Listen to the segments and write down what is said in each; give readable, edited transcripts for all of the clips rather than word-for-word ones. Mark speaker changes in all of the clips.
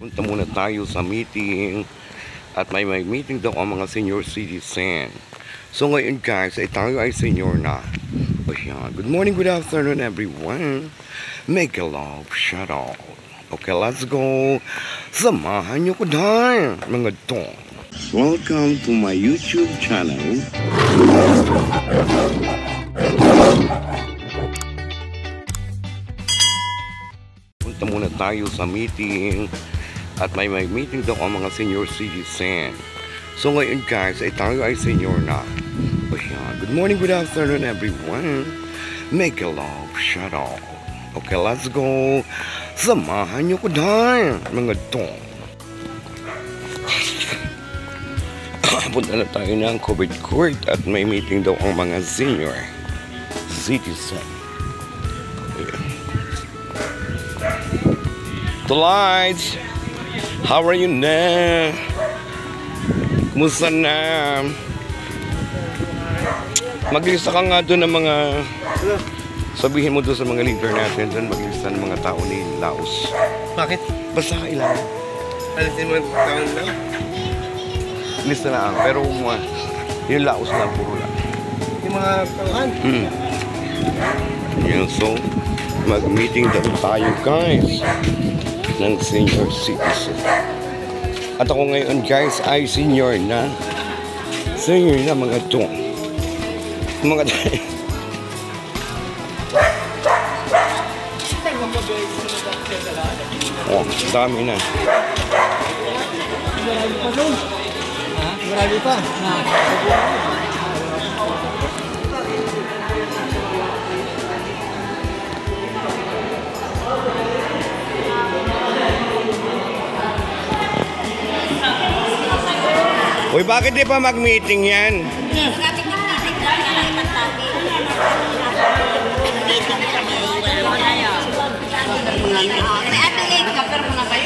Speaker 1: Punta muna tayo sa meeting at may meeting daw ang mga senior citizen. So ngayon guys, ay tayo ay senior na. Ayan. Good morning, good afternoon everyone. Make a love, shout out. Okay, let's go. Samahan nyo ko dahil mga tong. Welcome to my YouTube channel. Punta muna tayo sa meeting at may meeting daw ang mga senior citizen. So ngayon guys, ay tayo ay senior na. Ayan. Good morning, good afternoon everyone. Make a love, shout out. Okay, let's go. Samahan nyo ko dahil mga tong. Punta na tayo ng COVID court at may meeting daw ang mga senior citizen. The lights. How are you na? Kumusta na? Maglista ka nga doon ng mga... Sabihin mo doon sa mga leader natin doon, maglista ng mga tao ni Laos.
Speaker 2: Bakit?
Speaker 1: Basta kailangan.
Speaker 2: Alisin mo yung tao nila?
Speaker 1: Lista na ang, pero yung Laos na puro lang.
Speaker 2: Yung mga tauhan?
Speaker 1: Yan, so, mag-meeting daw tayo guys ng senior citizen. At ako ngayon guys ay senior na. Senior na mga tong. Mga oh, dami na.
Speaker 2: Marami pa doon. Ha? Marami pa.
Speaker 1: Uy, bakit di pa mag-meeting yan?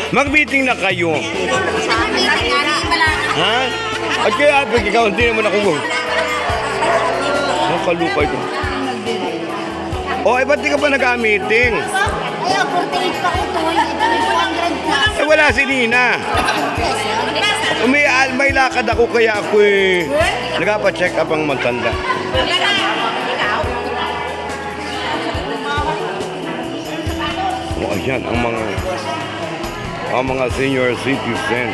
Speaker 1: Mag-meeting na kayo. Ha? At kaya apig ikaw, hindi naman ako. Nakalupay ko. O, ba't di ka pa nag-meeting? Eh, wala si Nina. May lakad ako kaya ako nagpa-check up ang magtanda. O, ayan ang mga senior citizen.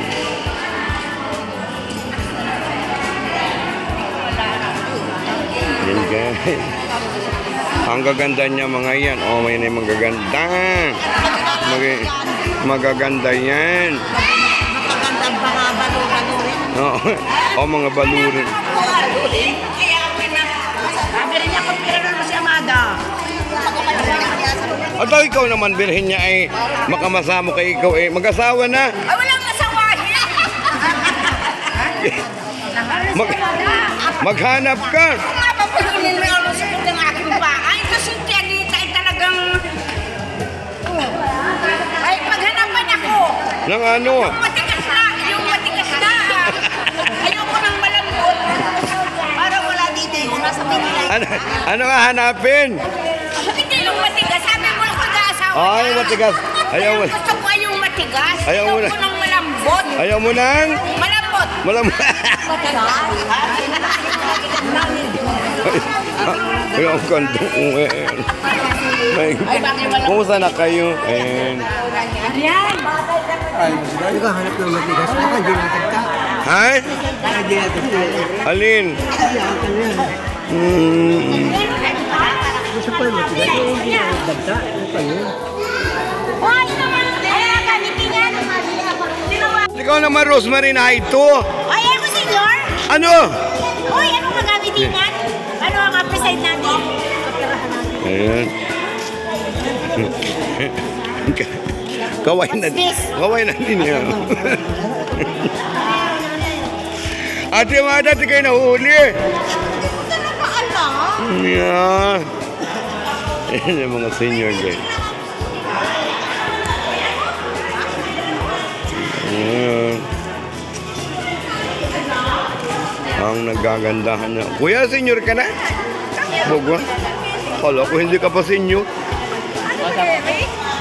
Speaker 1: Yan guys. Ang gaganda niya mga yan. O, may na magaganda. Magaganda yan. O, mga balurin. At ikaw naman, birhin niya ay makamasama kay ikaw eh. Mag-asawa na.
Speaker 3: Ay, walang asawahin.
Speaker 1: Maghanap ka.
Speaker 3: Kung nga papahinin mo yung lusot ng aking bahay, kasi Tianita ay talagang... Ay, paghanapan ako.
Speaker 1: Nang ano?
Speaker 3: Matigas na, yung matigas na. Ayoko nang malambot. Para wala dito yung nasa Manila.
Speaker 1: Ano nga hanapin?
Speaker 3: Hindi yung matigas. Sabi mo lang mag-aasawa
Speaker 1: Ah, yung matigas. Ayaw mo.
Speaker 3: Gusto ko yung matigas.
Speaker 1: Ayaw mo na.
Speaker 3: Ayoko nang malambot.
Speaker 1: Ayaw mo nang?
Speaker 3: Malambot.
Speaker 1: Ay, ang kandong kumusta na kayo?
Speaker 3: Ayan.
Speaker 2: Ay, ka hanap ng matigas. Baka hindi natin ka.
Speaker 1: Ha?
Speaker 2: Baka hindi natin ka.
Speaker 1: Alin?
Speaker 2: Gusto pa yung matigas. Hindi natin dagta. Ano pa yun?
Speaker 3: Hoy! Ay, gamitin yan.
Speaker 1: Ikaw naman, Rosemary, na ito.
Speaker 3: Ay, ako, senyor.
Speaker 1: Ano?
Speaker 3: Hoy, ano magamitin yan? Ano ang apeside natin?
Speaker 1: Ayan. Kaway na. Kaway na din yan. Ate, mga dati kayo nahuli.
Speaker 3: Hindi talaga alam.
Speaker 1: Yeah. Ayan yung mga senior guys. Ayan. Ang nagagandahan na. Kuya, senior ka na? Bogwa? Kala ko hindi ka pa senior.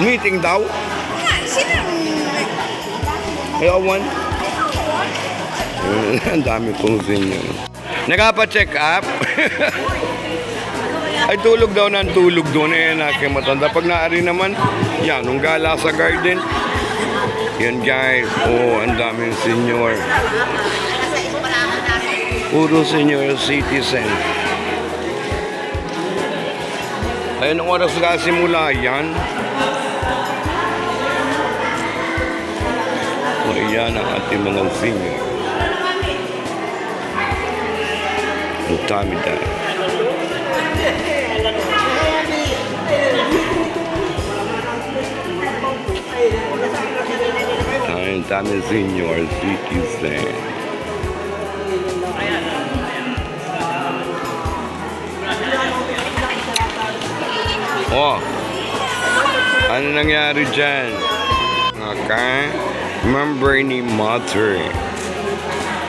Speaker 1: Meeting daw?
Speaker 3: Sino?
Speaker 1: Ayawan. Ang dami kong senior. Nakapa-check up? Ay tulog daw ng tulog doon eh, nakimatanda. Pag naari naman, yan, nung gala sa garden. Yan guys, oh, ang daming senior. Puro senior citizen. Ayun ang oras na simula yan. O yan ang ating mga senior. Ang dami dahil. Ang dami senior citizen. Oh, ano nangyari dyan? Member ni mother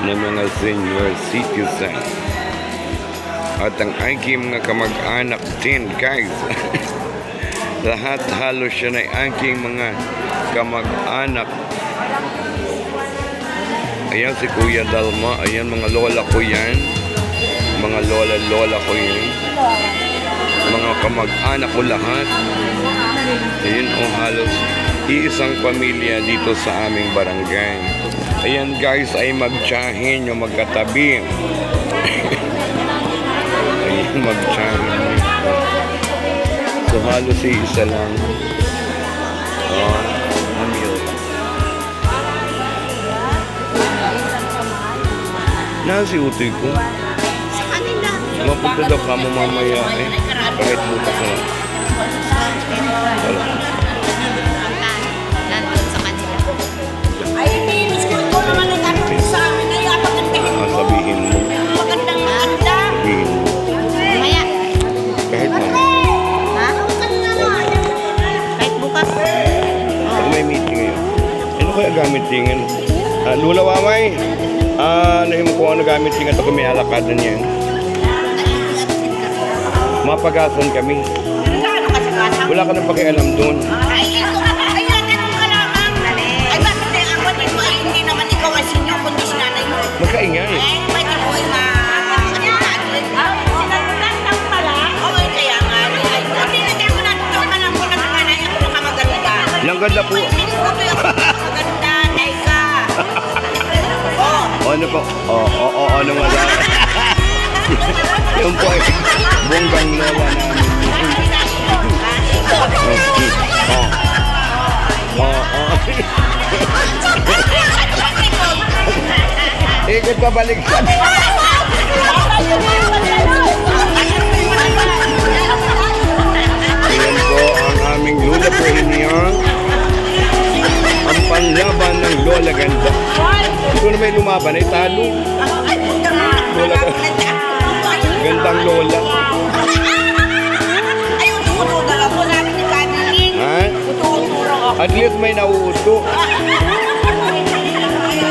Speaker 1: ng mga senior citizen at ang aking mga kamag-anak din guys. Lahat halos siya na aking mga kamag-anak. Ayan si Kuya Dalma, ayan mga lola ko yan, mga lola ko yan, mga kamag-anak ko lahat. Ayan o halos iisang pamilya dito sa aming barangay. Ayan guys ay magtiyahin yung magkatabi. Ayan magtiyahin. So halos isa lang. Nasi utoy ko.
Speaker 3: Sa kanila.
Speaker 1: Mapunta daw ka mo mamaya eh. Kahit butas na. Wala.
Speaker 3: Nandun sa kanila. Ay, minis ko naman ang ano sa amin na yung pagandahin mo.
Speaker 1: Sabihin mo.
Speaker 3: Magandang maganda.
Speaker 1: Sabihin mo.
Speaker 3: Maya.
Speaker 1: Kahit na.
Speaker 3: Ha? Kahit bukas.
Speaker 1: Pag may meeting ngayon. Ano kaya gamit tingin? Lula Wamay. Nahin mo kung ano gamit tingin ito kung may alakadan niya. Mapagasan kami. Wala ka nang pakialam doon.
Speaker 3: Ay, ganun ka lamang. Ay, bakit na ako dito? Ay, hindi naman ikaw ay sinyo, kundi si nanay mo.
Speaker 1: Magkaingay.
Speaker 3: Ay, ba't ikaw ay sinagutan lang pala? Oo, kaya nga. Ay, hindi na kaya ko natutuwa ka lang kung nagkanay ako nakamaganda.
Speaker 1: Langganda po.
Speaker 3: Minis ko kayo maganda, Naika.
Speaker 1: Ano po? Ano wala? Yung po ay bonggang lola namin. Ikot pa baliktad. Ayan po ang aming Lula Puenia. Ang panlaban ng Lola Ganda. Ito na may lumaban ay talo. Lola Ganda. Gandang Lola.
Speaker 3: Ay, uturo lang ako namin ni Kanin.
Speaker 1: Ha?
Speaker 3: Uturo ako.
Speaker 1: At least may nauuto.
Speaker 3: Ay, hindi na nahuhula.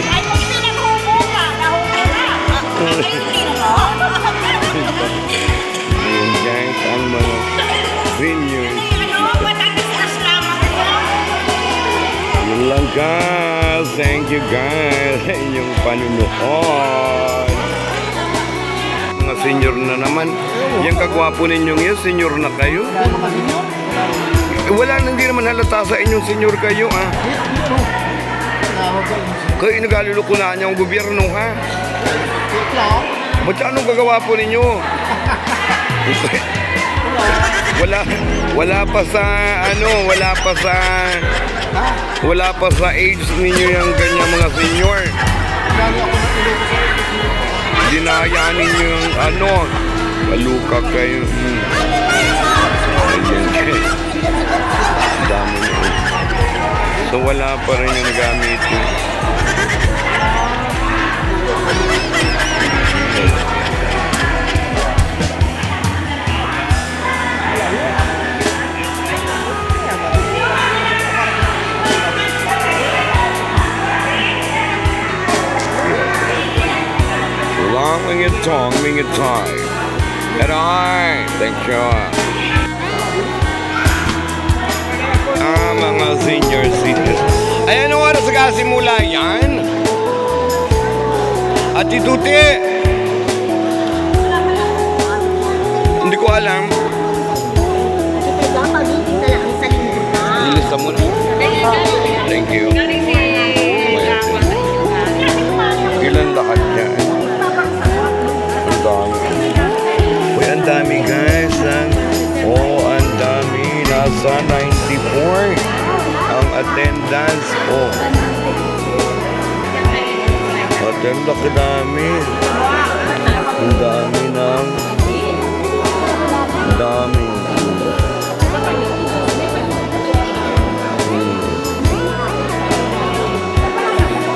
Speaker 3: Ay, hindi na.
Speaker 1: Ayan guys, ang mga seniors.
Speaker 3: Ano, patatas sa aslama ko.
Speaker 1: Yun lang guys. Thank you guys sa inyong panunood. Mga senior na naman. Yung kagwapo ninyong yan, senior na kayo. Wala, hindi naman halata sa inyong senior kayo ah. Kaya inagaluloko na niya ang gobyerno ha. Ba't anong gagawa po ninyo? Wala pa sa age ninyo yung ganyan mga senior. Dinaya ninyo yung maluka kayo. Ayan kayo. Dami nyo. So wala pa rin yung nagamit yun. Ming it time. And thank you. Mga senior citizen. Ay, anong oras nagkasimula yan? Ati Tuti! Hindi ko alam. Ilista mo na. Thank you. Ilan lahat yan? Ang dami. Uy, ang dami guys. Oh, ang dami. Nasa 94 ang attendance. Oh. Attendance ka dami. Ang dami ng... Ang dami.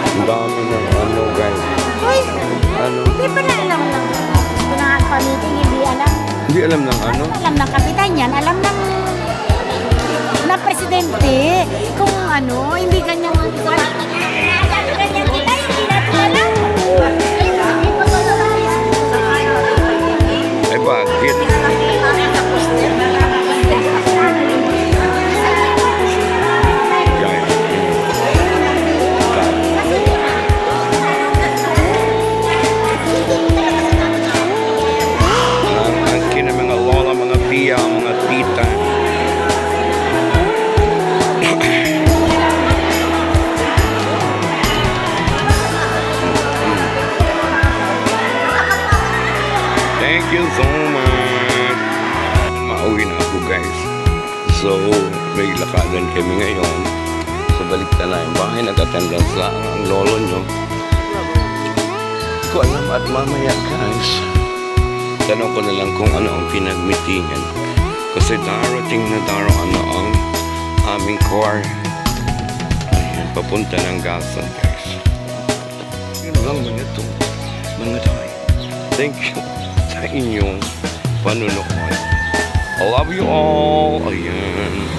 Speaker 1: Ang dami ng ano guys.
Speaker 3: Uy,
Speaker 1: Ano?
Speaker 3: hindi pa na alam ng gusto na pamiting, hindi alam.
Speaker 1: Hindi alam ng ano?
Speaker 3: Alam ng kapitan yan, alam ng na presidente. Kung ano, hindi ganyan ganyan kita, hindi natin alam.
Speaker 1: Ay bakit? Guys. Ang kina mga lola, mga tiya, mga tita. Thank you so much. Mauwi na ako guys. So, may lakadan kami ngayon. So, balik na lang yung bahay. Nag-attendance lang ang lolo nyo. Hindi ko alam at mamaya guys. Tanong ko na lang kung ano ang pinag-meetingan. Kasi darating na ano ang aming car. Ayan, papunta ng Gasan guys. Yun lang mga to. Mga tayo. Thank you sa inyong panunood. I love you all. Ayan.